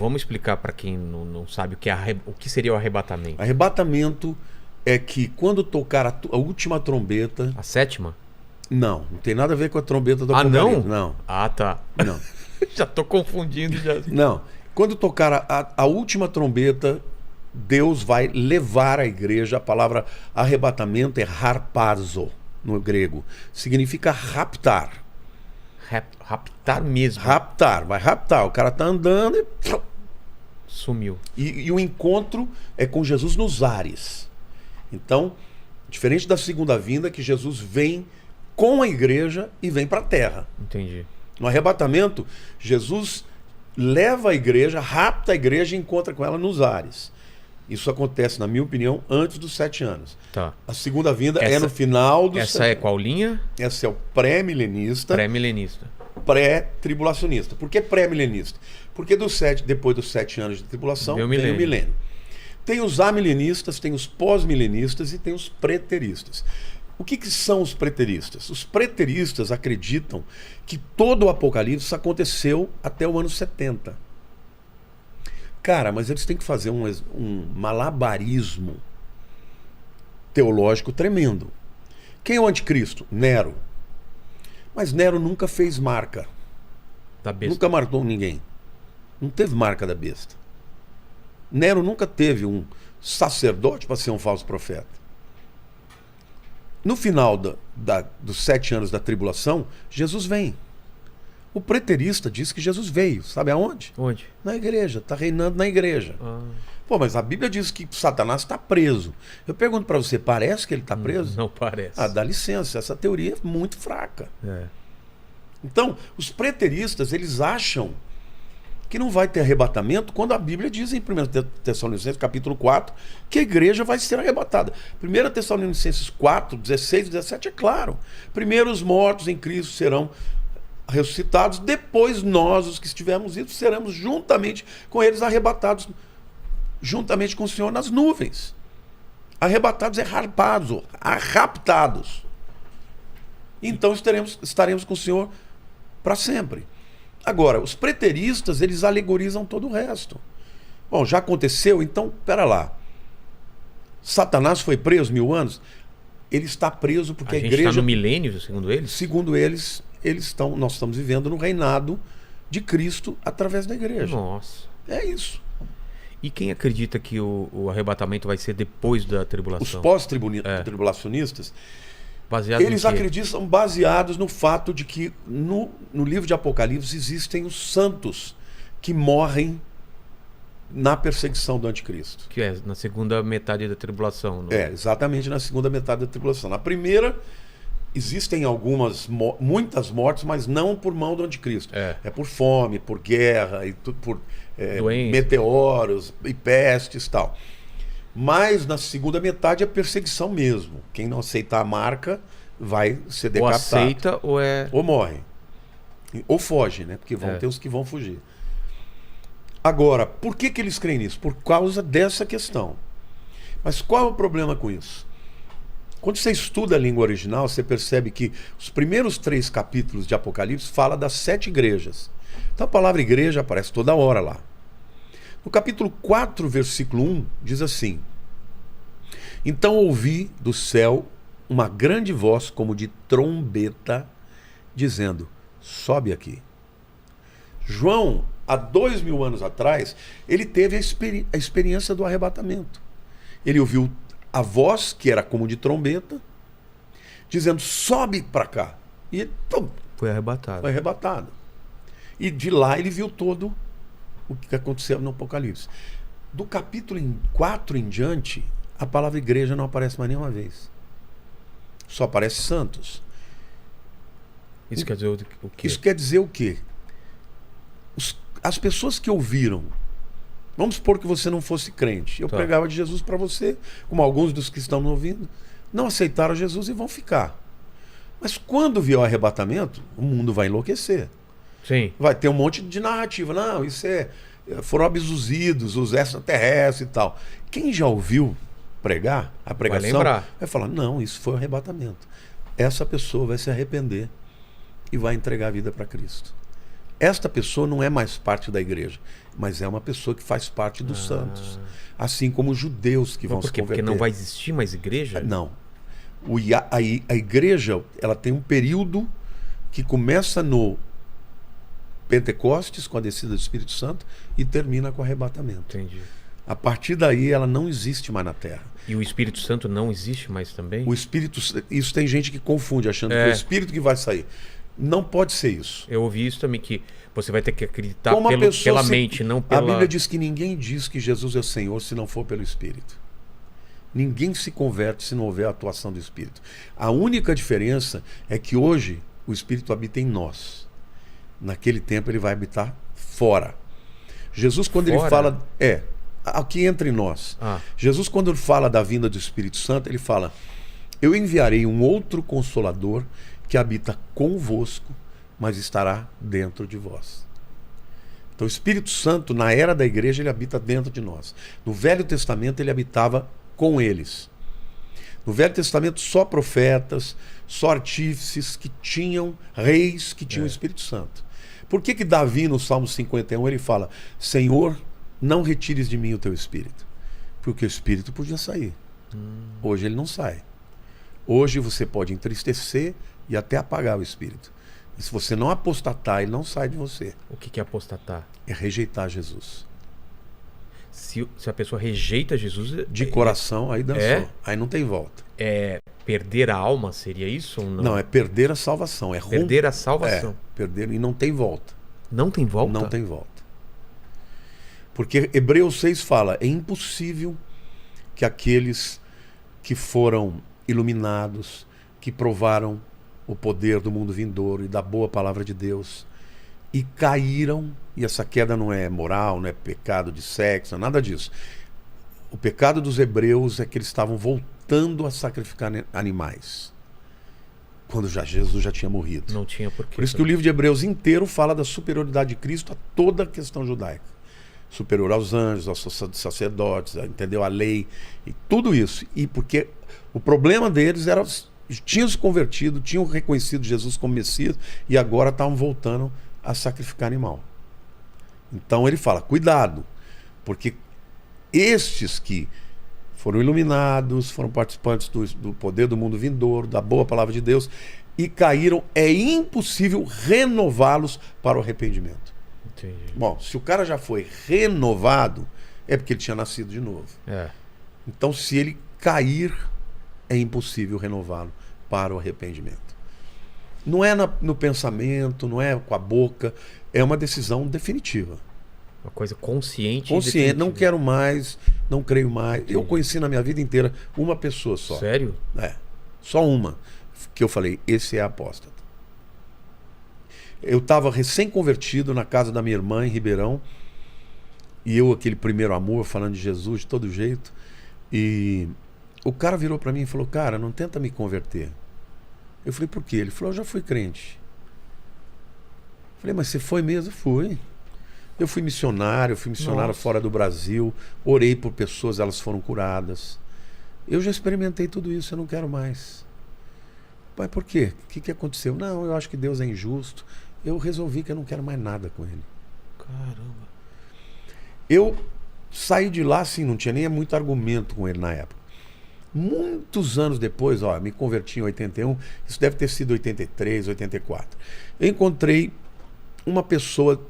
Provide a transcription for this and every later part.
Vamos explicar para quem não sabe o que seria o arrebatamento. Arrebatamento é que quando tocar a última trombeta... A sétima? Não tem nada a ver com a trombeta do Ah, Apocalipse. não? Ah, tá. Não. Já tô confundindo. Não. Quando tocar a última trombeta, Deus vai levar a igreja. A palavra arrebatamento é harpazo, no grego. Significa raptar. Raptar mesmo. Raptar, vai raptar. O cara tá andando e... Sumiu. E o encontro é com Jesus nos ares. Então, diferente da segunda vinda, que Jesus vem com a igreja e vem para a terra. Entendi. No arrebatamento, Jesus leva a igreja, rapta a igreja e encontra com ela nos ares. Isso acontece, na minha opinião, antes dos 7 anos. Tá. A segunda vinda é no final dos... Essa é qual linha? Essa é o pré-milenista. Pré-milenista. Pré-tribulacionista. Por que pré-milenista? Porque depois dos 7 anos de tribulação, vem o milênio. Tem os amilenistas, tem os pós-milenistas e tem os preteristas. O que são os preteristas? Os preteristas acreditam que todo o Apocalipse aconteceu até o ano 70. Cara, mas eles têm que fazer um malabarismo teológico tremendo. Quem é o anticristo? Nero. Mas Nero nunca fez marca. Da besta. Nunca marcou ninguém. Não teve marca da besta. Nero nunca teve um sacerdote para ser um falso profeta. No final dos 7 anos da tribulação, Jesus vem. O preterista diz que Jesus veio. Sabe aonde? Onde? Na igreja. Está reinando na igreja. Pô, mas a Bíblia diz que Satanás está preso. Eu pergunto para você, parece que ele está preso? Não parece. Ah, dá licença. Essa teoria é muito fraca. É. Então, os preteristas, eles acham que não vai ter arrebatamento quando a Bíblia diz em 1 Tessalonicenses capítulo 4 que a igreja vai ser arrebatada. 1 Tessalonicenses 4, 16 e 17 é claro. Primeiro os mortos em Cristo serão ressuscitados, depois nós, os que estivermos vivos, seremos juntamente com eles arrebatados, juntamente com o Senhor nas nuvens. Arrebatados é harpazo, raptados. Então estaremos com o Senhor para sempre. Agora, os preteristas, eles alegorizam todo o resto. Bom, já aconteceu, então, pera lá. Satanás foi preso 1000 anos? Ele está preso porque a gente igreja... está no milênio, segundo eles? Segundo eles, nós estamos vivendo no reinado de Cristo através da igreja. Nossa. É isso. E quem acredita que o arrebatamento vai ser depois da tribulação? Os pós-tribulacionistas... Baseado eles acreditam baseados no fato de que no livro de Apocalipse existem os santos que morrem na perseguição do anticristo. Que é na segunda metade da tribulação. É, exatamente na segunda metade da tribulação. Na primeira, existem muitas mortes, mas não por mão do anticristo. É por fome, por guerra, e por meteoros e pestes e tal. Mas na segunda metade é perseguição mesmo. Quem não aceitar a marca vai ser decapitado. Ou aceita ou morre. Ou foge, né? Porque vão ter os que vão fugir. Agora, por que eles creem nisso? Por causa dessa questão. Mas qual é o problema com isso? Quando você estuda a língua original, você percebe que os primeiros 3 capítulos de Apocalipse falam das 7 igrejas. Então a palavra igreja aparece toda hora lá. No capítulo 4, versículo 1, diz assim: então ouvi do céu uma grande voz como de trombeta, dizendo, sobe aqui. João, há 2000 anos atrás, ele teve a experiência do arrebatamento. Ele ouviu a voz, que era como de trombeta, dizendo, sobe para cá. E foi arrebatado. Foi arrebatado. E de lá ele viu todo o que aconteceu no Apocalipse. Do capítulo 4 em diante, a palavra igreja não aparece mais nenhuma vez. Só aparece santos. Isso quer dizer o quê? Isso quer dizer o quê? As pessoas que ouviram, vamos supor que você não fosse crente, eu pregava de Jesus para você, como alguns dos que estão me ouvindo, não aceitaram Jesus e vão ficar. Mas quando vier o arrebatamento, o mundo vai enlouquecer. Sim. Vai ter um monte de narrativa. Não, isso foram abduzidos, os extraterrestres e tal. Quem já ouviu pregar a pregação vai falar, não, isso foi o arrebatamento. Essa pessoa vai se arrepender e vai entregar a vida para Cristo. esta pessoa não é mais parte da igreja, mas é uma pessoa que faz parte dos santos. Assim como os judeus que vão se converter. Porque não vai existir mais igreja? Não. A igreja, ela tem um período que começa no Pentecostes, com a descida do Espírito Santo, e termina com o arrebatamento. Entendi. A partir daí, ela não existe mais na Terra. E o Espírito Santo não existe mais também? O Espírito, isso tem gente que confunde, achando que é o Espírito que vai sair. Não pode ser isso. Eu ouvi isso também, que você vai ter que acreditar Como pela mente, não pela... A Bíblia diz que ninguém diz que Jesus é o Senhor se não for pelo Espírito. Ninguém se converte se não houver a atuação do Espírito. A única diferença é que hoje o Espírito habita em nós. Naquele tempo ele vai habitar fora. Jesus, quando ele fala... aqui entre nós. Jesus, quando ele fala da vinda do Espírito Santo, ele fala: eu enviarei um outro Consolador que habita convosco, mas estará dentro de vós. Então o Espírito Santo, na era da igreja, ele habita dentro de nós. No Velho Testamento ele habitava com eles. No Velho Testamento só profetas, só artífices que tinham, reis que tinham o Espírito Santo. Por que Davi, no Salmo 51, ele fala: Senhor, não retires de mim o teu Espírito? Porque o Espírito podia sair. Hoje ele não sai. Hoje você pode entristecer e até apagar o Espírito. E se você não apostatar, ele não sai de você. O que é apostatar? É rejeitar Jesus. Se a pessoa rejeita Jesus... De coração, aí dançou. Aí não tem volta. É perder a alma, seria isso ou não? Não, é perder a salvação. Perder a salvação. Perder, e não tem volta. Não tem volta? Não tem volta. Porque Hebreus 6 fala: é impossível que aqueles que foram iluminados, que provaram o poder do mundo vindouro e da boa palavra de Deus, e caíram, e essa queda não é moral, não é pecado de sexo, nada disso. O pecado dos hebreus é que eles estavam voltando a sacrificar animais, quando Jesus já tinha morrido. Não tinha porquê. Por isso que o livro de Hebreus inteiro fala da superioridade de Cristo a toda a questão judaica. Superior aos anjos, aos sacerdotes, entendeu? A lei, e tudo isso. E porque o problema deles era... tinham se convertido, tinham reconhecido Jesus como Messias e agora estavam voltando a sacrificar animal. Então ele fala: cuidado, porque estes que foram iluminados, foram participantes do poder do mundo vindouro, da boa palavra de Deus, e caíram, é impossível renová-los para o arrependimento. Entendi. Bom, se o cara já foi renovado, é porque ele tinha nascido de novo. Então, se ele cair, é impossível renová-lo para o arrependimento. Não é no pensamento, não é com a boca, é uma decisão definitiva. Uma coisa consciente. Consciente, não quero mais, não creio mais. Eu conheci na minha vida inteira uma pessoa só. Sério? Só uma, que eu falei: esse é apóstata. Eu estava recém-convertido na casa da minha irmã em Ribeirão, e eu, aquele primeiro amor, falando de Jesus de todo jeito, e o cara virou para mim e falou: cara, não tenta me converter. Eu falei: por quê? Ele falou: eu já fui crente. Eu falei: mas você foi mesmo? Fui. Eu fui missionário fora do Brasil, orei por pessoas, elas foram curadas. Eu já experimentei tudo isso, eu não quero mais. Pai, por quê? O que aconteceu? Não, eu acho que Deus é injusto. Eu resolvi que eu não quero mais nada com ele. Caramba. Eu saí de lá assim, não tinha nem muito argumento com ele na época. Muitos anos depois, me converti em 81, isso deve ter sido 83, 84. Eu encontrei uma pessoa,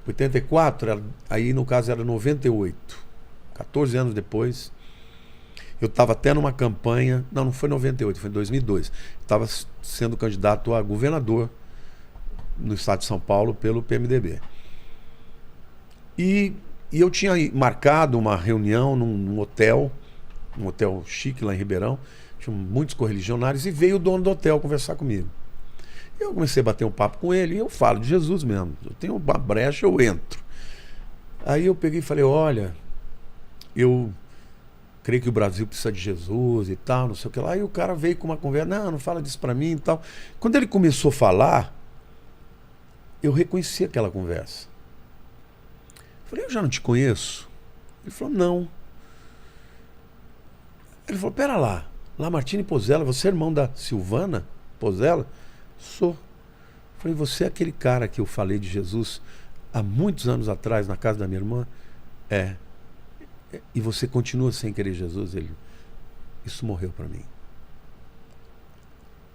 84, aí no caso era 98, 14 anos depois. Eu estava até numa campanha, não foi 98, foi em 2002. Estava sendo candidato a governador no estado de São Paulo pelo PMDB. E eu tinha marcado uma reunião num hotel, um hotel chique lá em Ribeirão, tinha muitos correligionários, e veio o dono do hotel conversar comigo. Eu comecei a bater um papo com ele, e eu falo de Jesus mesmo. Eu tenho uma brecha, eu entro. Aí eu peguei e falei: olha, eu creio que o Brasil precisa de Jesus e tal, não sei o que lá. E o cara veio com uma conversa: não fala disso pra mim e tal. Quando ele começou a falar, eu reconheci aquela conversa. Falei: eu já não te conheço? Ele falou: não. Ele falou: pera lá, Lamartine Pozzella, você é irmão da Silvana Pozzella? Sou. Falei, você é aquele cara que eu falei de Jesus há muitos anos atrás, na casa da minha irmã? É. E você continua sem querer Jesus? Ele, isso morreu para mim.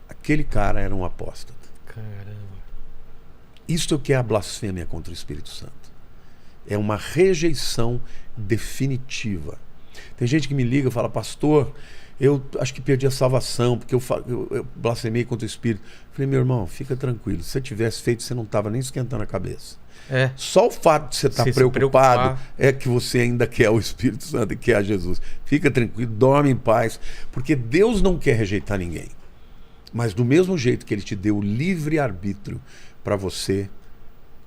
Aquele cara era um apóstata. Caramba. Isso é o que é a blasfêmia contra o Espírito Santo. É uma rejeição definitiva. Tem gente que me liga e fala, pastor, eu acho que perdi a salvação, porque eu blasfemei contra o Espírito. Eu falei, meu irmão, fica tranquilo. Se você tivesse feito, você não estava nem esquentando a cabeça. Só o fato de você estar preocupado é que você ainda quer o Espírito Santo e quer a Jesus. Fica tranquilo, dorme em paz, porque Deus não quer rejeitar ninguém. Mas do mesmo jeito que Ele te deu o livre-arbítrio para você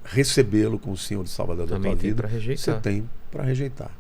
recebê-lo como Senhor e Salvador da tua vida, você tem para rejeitar.